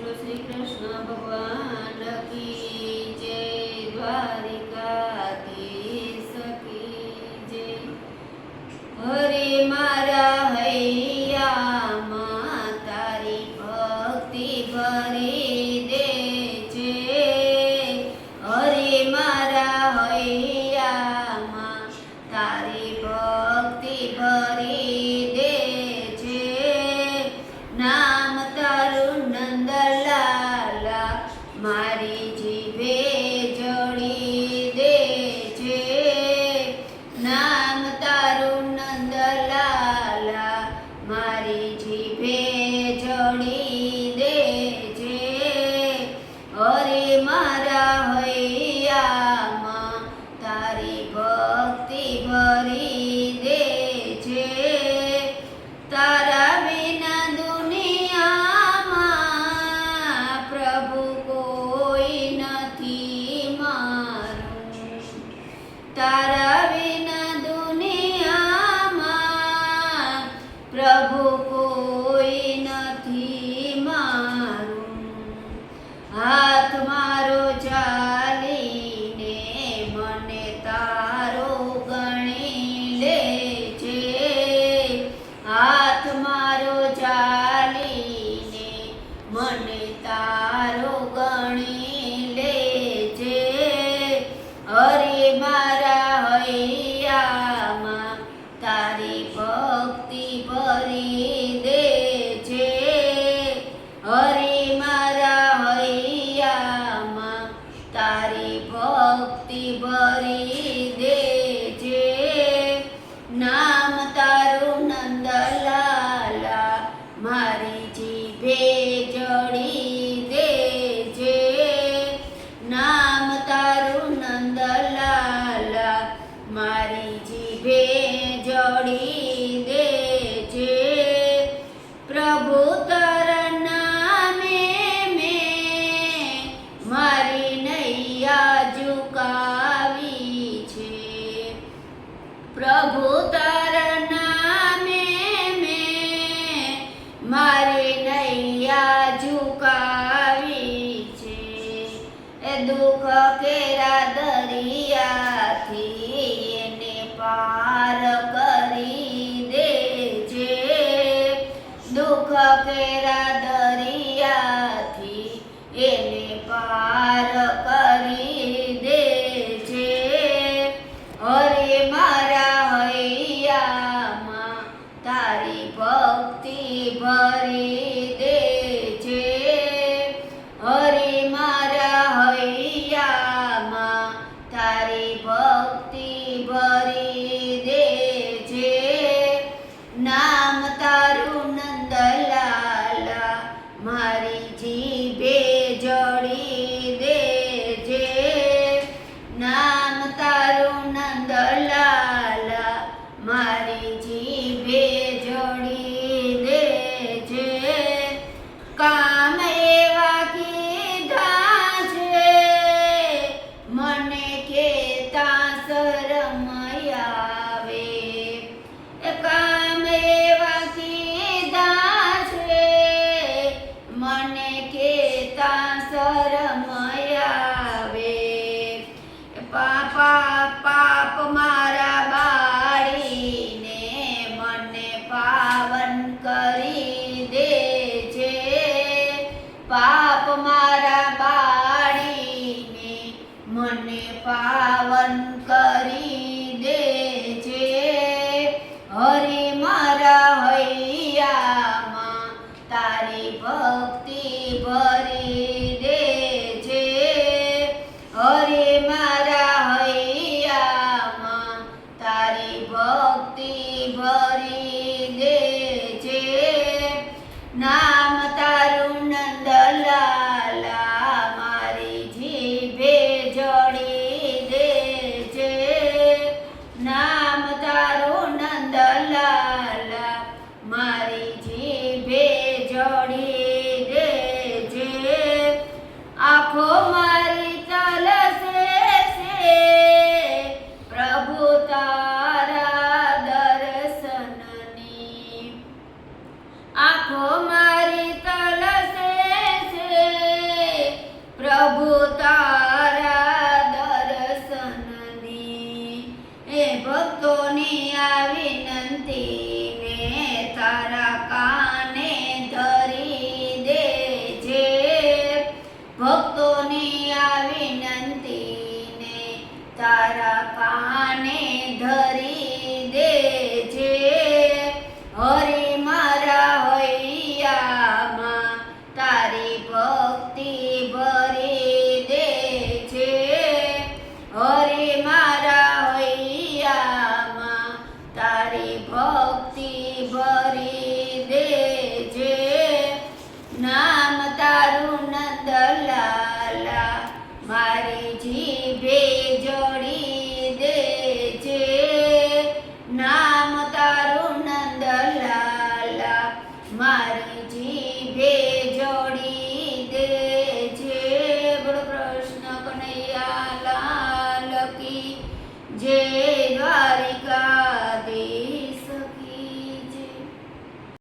श्री कृष्ण भगवान की जय, द्वारिकाधीश की जय। हरे मारा हैया मां तारी भक्ति भरी दे छे। हरे मारा हैया मां तारी भक्ति भरी दे छे। नाम तारू नंदलाला मारी जीवे जोड़ी दे छे। नाम तारू नंदलाला मारी जीवे जोड़ी दे छे। अरे मारा हैया मां तारी भक्ति भरी दे छे। तारा बिना दुनियाમાં પ્રભુ કોઈ નથી મારું। તારા વિના દુનિયામાં પ્રભુ કોઈ નથી મારું। હાથ મારો ચાલીને મને તારો ગણી લે છે। હાથ મારો ચાલીને મને તારો ગણી લે છે। અરે મારા હૈયામાં તારી ભક્તિ ભરી દે છે। અરે મારા હૈયામાં તારી ભક્તિ ભરી દે છે। નામ તારું નંદલાલા મારી જીભે જડી દે છે। નામ તારું નંદલાલા મારી જીભે જડી દે છે। પ્રભુ તારા નામે મેં મારી નૈયા ઝુકાવી છે। પ્રભુ તારા નામે મેં મારી નૈયા ઝુકાવી છે। એ દુઃખ કેરા દરિયાથી એને પાર કરી દે છે। દુઃખ કેરા દરિયાથી એને પાર કરી દે છે। અરે મારા હૈયામાં તારી ભક્તિ ભરી દે છે। અરે મારા હૈયામાં તારી ભક્તિ ભરી દે છે। નામ તારું નંદલાલા મારી જીભે જડી દે છે। નામ તારું નંદલાલા મારી જીભે જડી દે છે। કામ એવા કીધા છે મને કેતા શરમ આવે। કામ એવા કીધા છે મને કેતા શરમ આવે। પાપા પાપ મારા બાળીને મને પાવન કરી દે છે। પાપ મારા બાળીને મને પાવન કરી દે છે। હરે મારા હૈયામાં તારી ભક્તિ ભરી દે છે। હરે મારા હૈયામાં તારી ભક્તિ ભરી દે છે। નામ તારું નંદલાલા મારી જીભે જડી દે છે। નામ તારું નંદલાલા મારી ભક્તિ ભરી દેજે નામ તારું નંદલાલા મારી જીભે જોડી દેજે નામ તારું નંદલાલા મારી જીભે જોડી